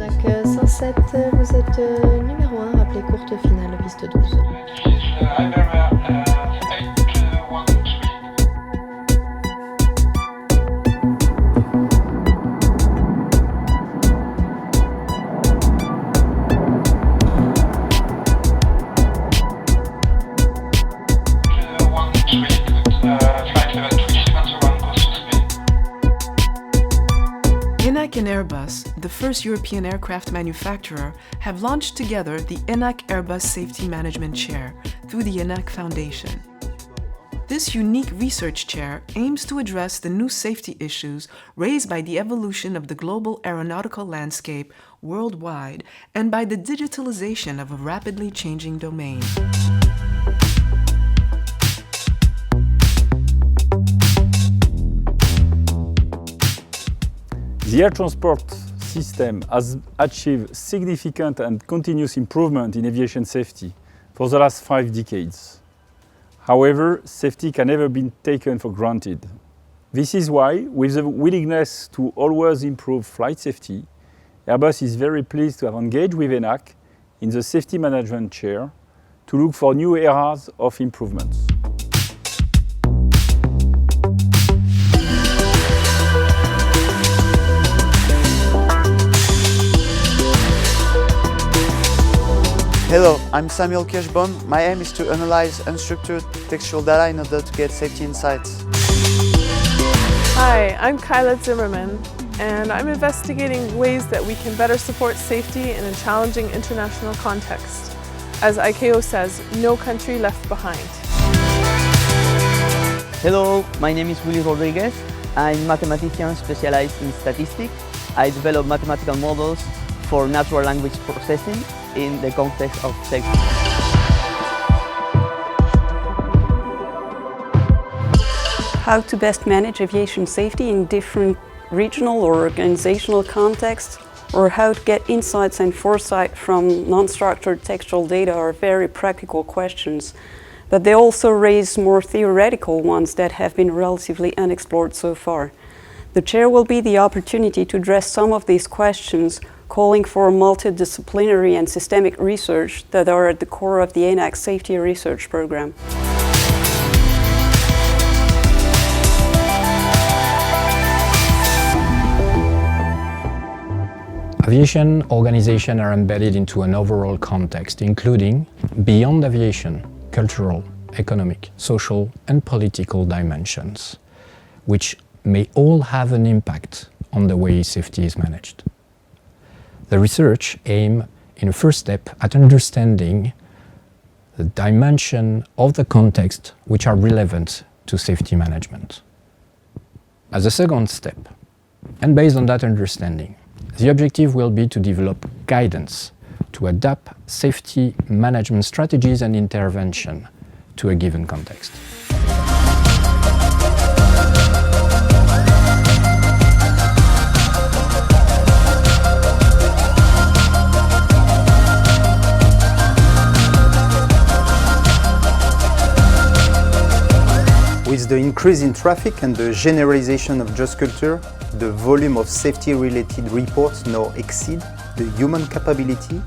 ENAC 107, vous êtes numéro 1, rappelez courte finale, piste 12. ENAC and Airbus, the first European aircraft manufacturer, have launched together the ENAC-Airbus Safety Management Chair through the ENAC Foundation. This unique research chair aims to address the new safety issues raised by the evolution of the global aeronautical landscape worldwide and by the digitalization of a rapidly changing domain. The air transport system has achieved significant and continuous improvement in aviation safety for the last 5 decades. However, safety can never be taken for granted. This is why, with the willingness to always improve flight safety, Airbus is very pleased to have engaged with ENAC in the Safety Management Chair to look for new areas of improvements. Hello, I'm Samuel Kirschbaum. My aim is to analyze unstructured textual data in order to get safety insights. Hi, I'm Kyla Zimmerman, and I'm investigating ways that we can better support safety in a challenging international context. As ICAO says, no country left behind. Hello, my name is Willy Rodriguez. I'm a mathematician specialized in statistics. I develop mathematical models for natural language processing in the context of safety. How to best manage aviation safety in different regional or organizational contexts, or how to get insights and foresight from non-structured textual data are very practical questions, but they also raise more theoretical ones that have been relatively unexplored so far. The chair will be the opportunity to address some of these questions, calling for multidisciplinary and systemic research that are at the core of the ENAC Safety Research Program. Aviation organizations are embedded into an overall context, including, beyond aviation, cultural, economic, social, and political dimensions, which may all have an impact on the way safety is managed. The research aims, in a first step, at understanding the dimension of the context which are relevant to safety management. As a second step, and based on that understanding, the objective will be to develop guidance to adapt safety management strategies and intervention to a given context. With the increase in traffic and the generalization of just culture, the volume of safety-related reports now exceed the human capability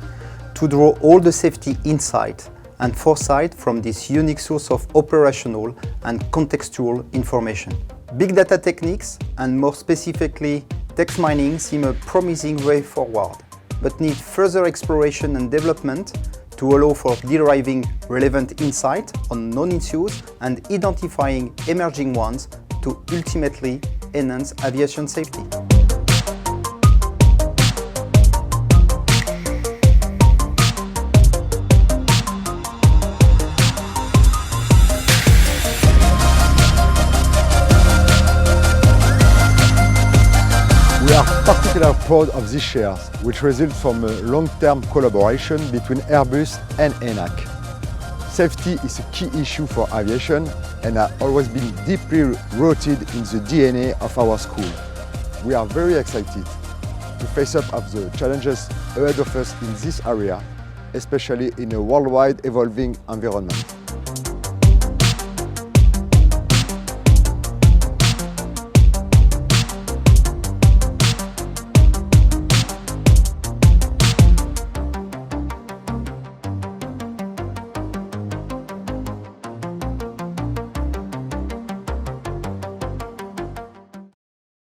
to draw all the safety insight and foresight from this unique source of operational and contextual information. Big data techniques, and more specifically text mining, seem a promising way forward, but need further exploration and development to allow for deriving relevant insight on known issues and identifying emerging ones to ultimately enhance aviation safety. We are particularly proud of these shares, which result from a long-term collaboration between Airbus and ENAC. Safety is a key issue for aviation and has always been deeply rooted in the DNA of our school. We are very excited to face up to the challenges ahead of us in this area, especially in a worldwide evolving environment.